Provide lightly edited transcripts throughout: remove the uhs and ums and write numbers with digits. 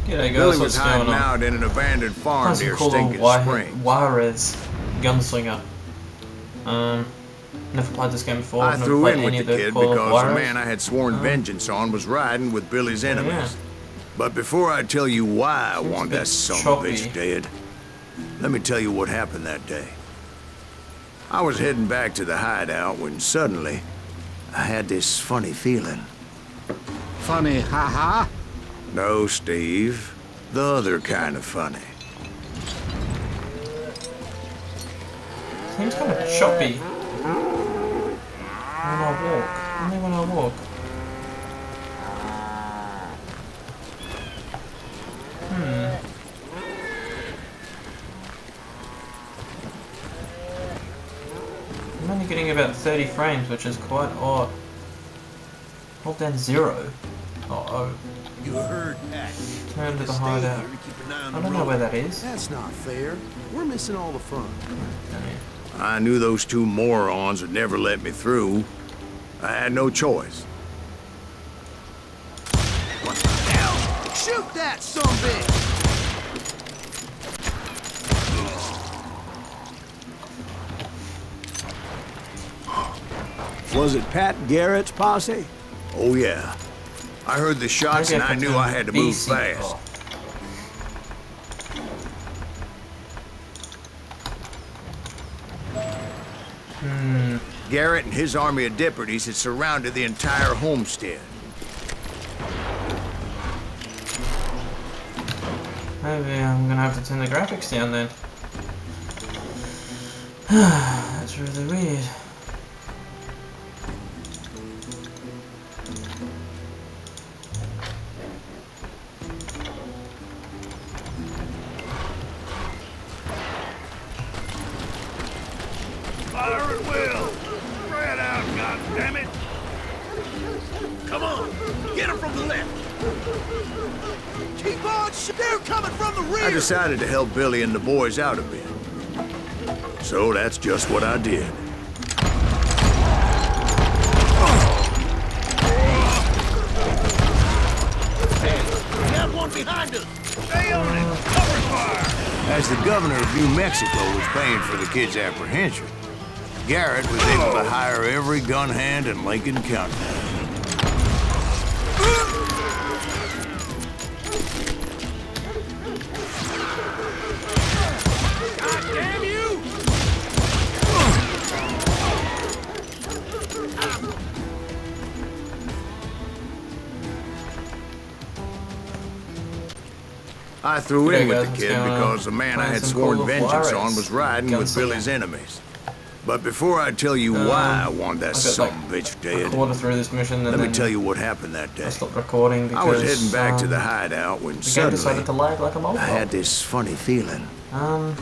G'day Billy guys, was what's hiding going on? out in an abandoned farm That's near called Stinking Spring. Juarez Gunslinger. Never played this game before. I I've never threw played in with any the of the kid Call of because the Juarez. man I had sworn vengeance on was riding with Billy's enemies. Yeah. But before I tell you why I Seems want a bit that son of a choppy. bitch dead, let me tell you what happened that day. I was heading back to the hideout when suddenly I had this funny feeling. Funny, haha? No, Steve. The other kind of funny. Seems kind of choppy. When I walk. Only when I walk. I'm only getting about 30 frames, which is quite odd. Hold down 0. Uh-oh. You heard that. Turn to the Stay hideout. here and keep an eye on I the don't know road. where that is. That's not fair. We're missing all the fun. I knew those two morons would never let me through. I had no choice. What the hell? Shoot that sumbitch! Was it Pat Garrett's posse? Oh yeah. I heard the shots and I knew I had to move fast. Garrett and his army of deputies had surrounded the entire homestead. Maybe I'm gonna have to turn the graphics down then. That's really weird. Fire at will! Spread out, goddammit! Come on! Get him from the left! Keep on! They're coming from the rear! I decided to help Billy and the boys out a bit. So that's just what I did. Hey, we have one behind us! Stay on it! Cover fire! As the governor of New Mexico was paying for the kid's apprehension, Garrett was able to hire every gun hand in Lincoln County. God damn you! I threw in G'day, with guys. the What's kid going on? because the man I Playing had some sworn Call of vengeance Juarez. on was riding with Gunslinger. Billy's enemies. But before I tell you why I want that I got, son like, of a bitch a dead, quarter through this mission and let me then tell you what happened that I day. stopped recording because I was heading back to the hideout when the game suddenly decided to lag like a mobile. I had this funny feeling. Funny,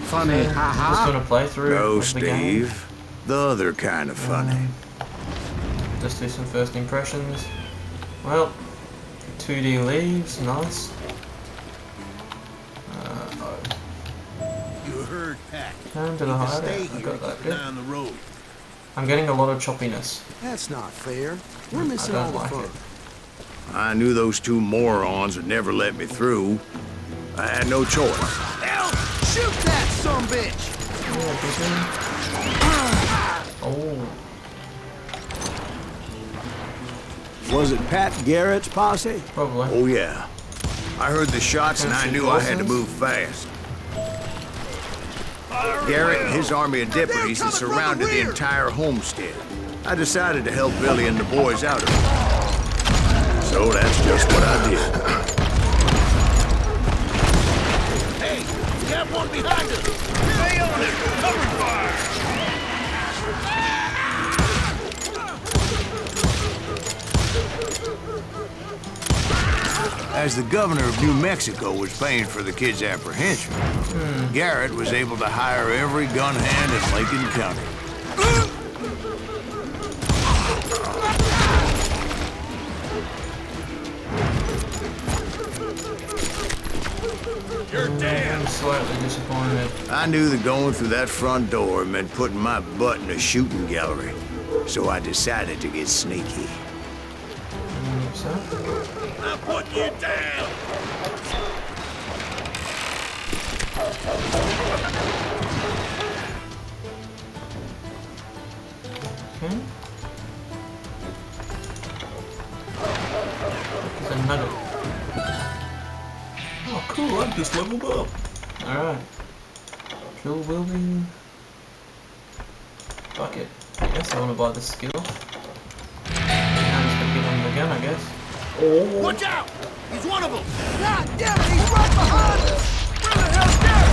Just haha? doing a playthrough No, of the game. Steve. The other kind of funny. Just do some first impressions. Well, 2D leaves, nice. You heard Pat. Turn to the Stay hideout. I here got and that keep an eye bit. on the road. I'm getting a lot of choppiness. That's not fair. We're I missing all don't the like fun. it. I knew those two morons would never let me through. I had no choice. Hell! Shoot that sumbitch! Oh, Was it Pat Garrett's posse? probably. Oh yeah. I heard the shots and I knew I had to move fast. Garrett and his army of deputies had surrounded the entire homestead. I decided to help Billy and the boys out of it. So that's just what I did. Hey, we have one behind us! Stay on it! Cover fire! As the governor of New Mexico was paying for the kid's apprehension, Garrett was able to hire every gun hand in Lincoln County. You're dead! I'm slightly disappointed. I knew that going through that front door meant putting my butt in a shooting gallery, so I decided to get sneaky. So, I'm putting you down! cool, I just leveled up. Alright. Drill wielding. Fuck it. I guess I want to buy the skill. I'm just gonna get on the gun, I guess. Oh. Watch out! He's one of them! God damn it, he's right behind us! Where the hell's Garrett?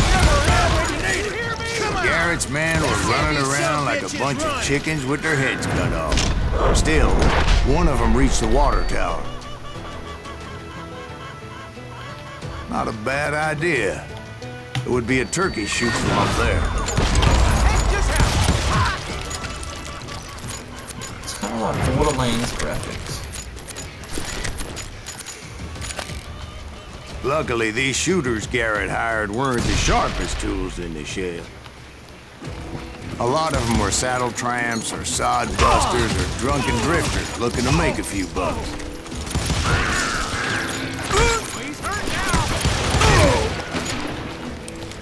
Never around when you need it! Hear me? Come on! Garrett's men were running around like a bunch of chickens with their heads cut off. Still, one of them reached the water tower. Not a bad idea. It would be a turkey shoot from up there. It's kind of like Borderlands graphics. Luckily, these shooters Garrett hired weren't the sharpest tools in the shed. A lot of them were saddle tramps or sod busters or drunken drifters looking to make a few bucks. He's hurt now!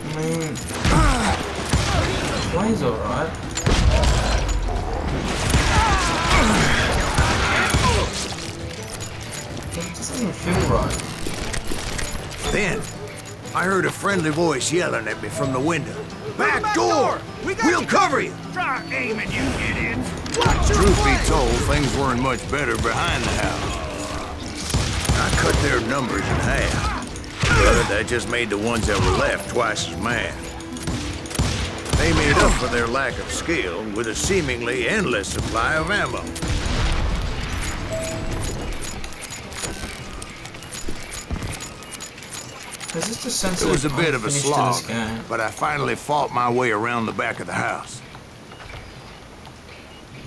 I mean, play's alright. It just doesn't feel right. Then, I heard a friendly voice yelling at me from the window. Back door! We'll cover you! Try aiming, you idiots! Truth be told, things weren't much better behind the house. I cut their numbers in half, but that just made the ones that were left twice as mad. They made up for their lack of skill with a seemingly endless supply of ammo. There's just a sense It was a bit of a unfinished to slog, this game. but I finally fought my way around the back of the house.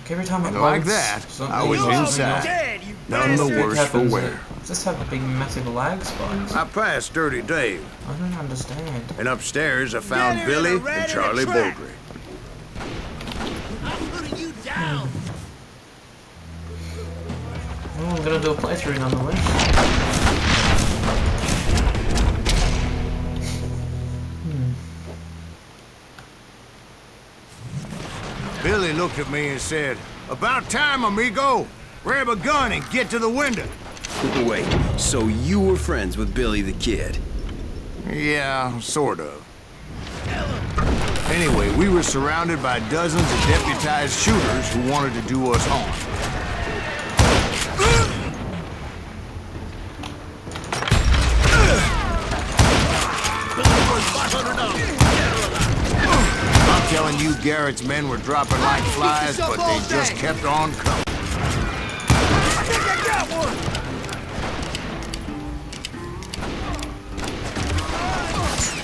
Every time it And like loads that, something I was else, inside. Dead, you None the something worse for happens, wear. it just have a big massive lag spikes. I passed Dirty Dave, I don't understand. and upstairs I found Get her in Billy a rat and in a Charlie trap. Bogre. I'm putting you down! Well, I'm gonna do a playthrough nonetheless. Billy looked at me and said, "About time, amigo. Grab a gun and get to the window." Wait, so you were friends with Billy the Kid? Yeah, sort of. Anyway, we were surrounded by dozens of deputized shooters who wanted to do us harm. I'm telling you, Garrett's men were dropping like flies, but they just kept on coming. I think I got one!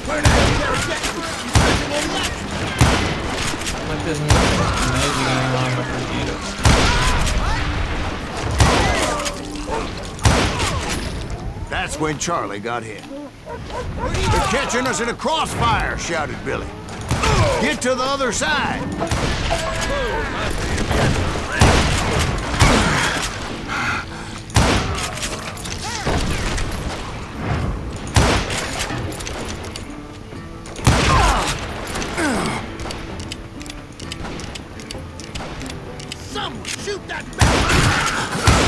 Where the hell did I get? Like there's nothing amazing going on my computer. That's when Charlie got hit. "They're catching us in a crossfire," shouted Billy. "Get to the other side." Someone shoot that bastard!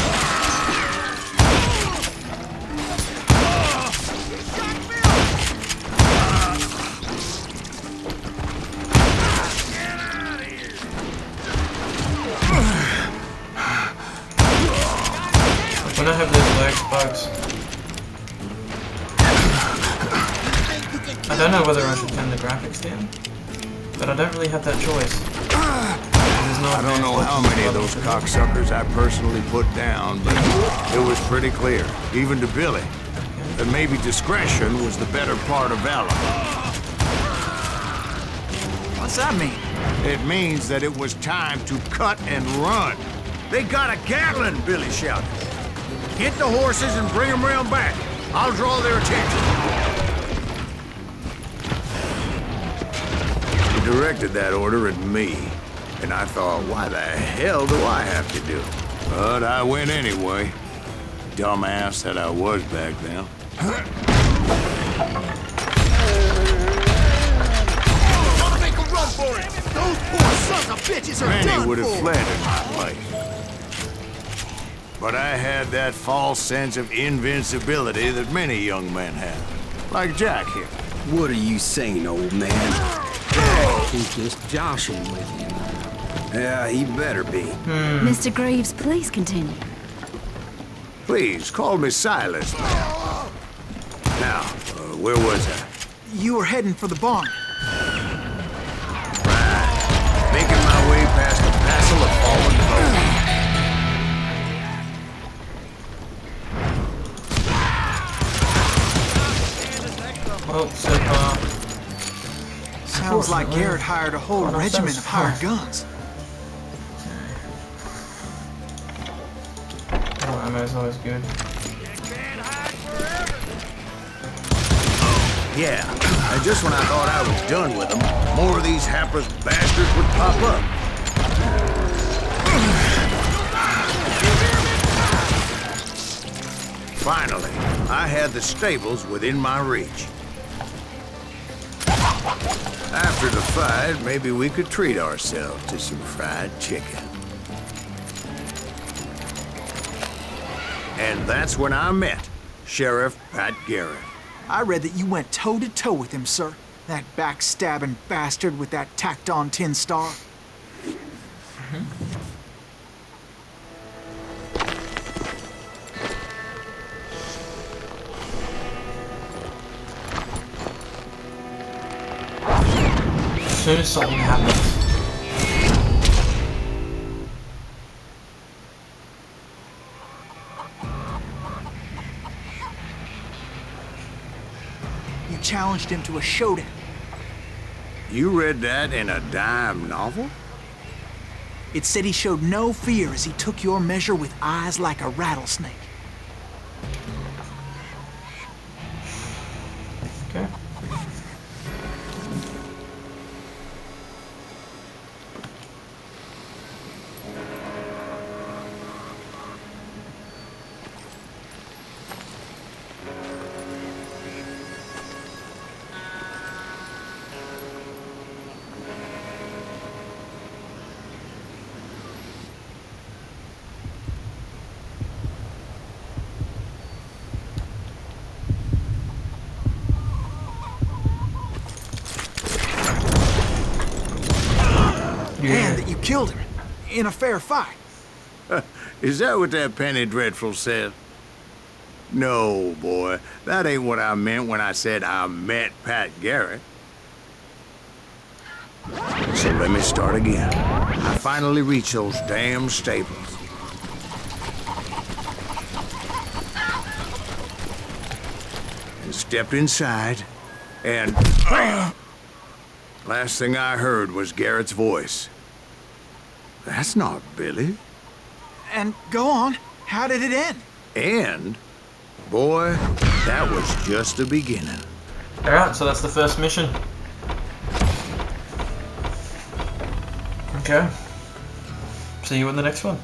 When I have those lag spikes, I don't know whether I should turn the graphics down, but I don't really have that choice. I don't know how many of those cocksuckers I personally put down, but it was pretty clear, even to Billy, that maybe discretion was the better part of valor. What's that mean? It means that it was time to cut and run. "They got a Gatling," Billy shouted. "Get the horses and bring them round back. I'll draw their attention." He directed that order at me, and I thought, why the hell do I have to do it? But I went anyway. Dumbass that I was back then. Wanna make a run for it! Those poor sons of bitches are Many done would have for! fled in my place. But I had that false sense of invincibility that many young men have. Like Jack here. What are you saying, old man? He's just joshing with you. Yeah, he better be. Mr. Graves, please continue. Please, call me Silas, man. Now, where was I? You were heading for the barn. Right. Making my way past a passel of fallen bones. Well, so far. Sounds like Garrett hired a whole Well, regiment of sounds hired fine. guns. Oh, ammo is always good. Yeah, and just when I thought I was done with them, more of these hapless bastards would pop up. Finally, I had the stables within my reach. After the fight, maybe we could treat ourselves to some fried chicken. And that's when I met Sheriff Pat Garrett. I read that you went toe-to-toe with him, sir. That backstabbing bastard with that tacked-on tin star. As soon as something happens. You challenged him to a showdown. You read that in a dime novel? It said he showed no fear as he took your measure with eyes like a rattlesnake. Okay. And that you killed him in a fair fight. Is that what that Penny Dreadful said? No, boy. That ain't what I meant when I said I met Pat Garrett. So let me start again. I finally reached those damn stables. And stepped inside, and... last thing I heard was Garrett's voice. That's not Billy. And go on. How did it end? And, boy, that was just the beginning. Alright, so that's the first mission. Okay. See you in the next one.